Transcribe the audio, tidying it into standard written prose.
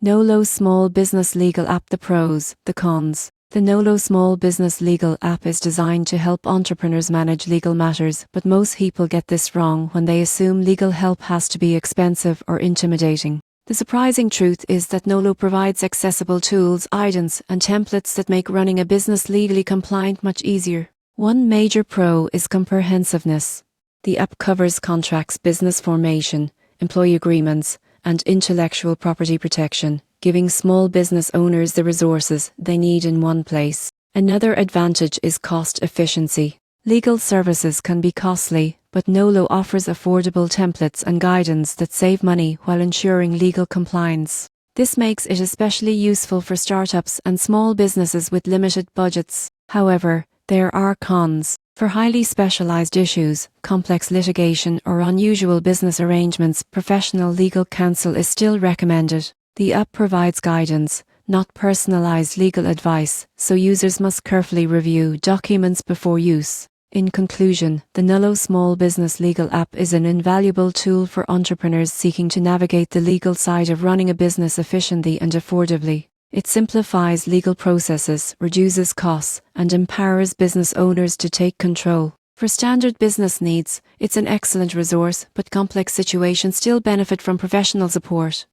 Nolo Small Business Legal App. The pros, the cons. The Nolo Small Business Legal App is designed to help entrepreneurs manage legal matters, but most people get this wrong when they assume legal help has to be expensive or intimidating. The surprising truth is that Nolo provides accessible tools, guidance, and templates that make running a business legally compliant much easier. One major pro is comprehensiveness. The app covers contracts, business formation, employee agreements, and intellectual property protection, giving small business owners the resources they need in one place. Another advantage is cost efficiency. Legal services can be costly, but Nolo offers affordable templates and guidance that save money while ensuring legal compliance. This makes it especially useful for startups and small businesses with limited budgets. However, there are cons. For highly specialized issues, complex litigation, or unusual business arrangements, professional legal counsel is still recommended. The app provides guidance, not personalized legal advice, so users must carefully review documents before use. In conclusion, the Nolo Small Business Legal App is an invaluable tool for entrepreneurs seeking to navigate the legal side of running a business efficiently and affordably. It simplifies legal processes, reduces costs, and empowers business owners to take control. For standard business needs, it's an excellent resource, but complex situations still benefit from professional support.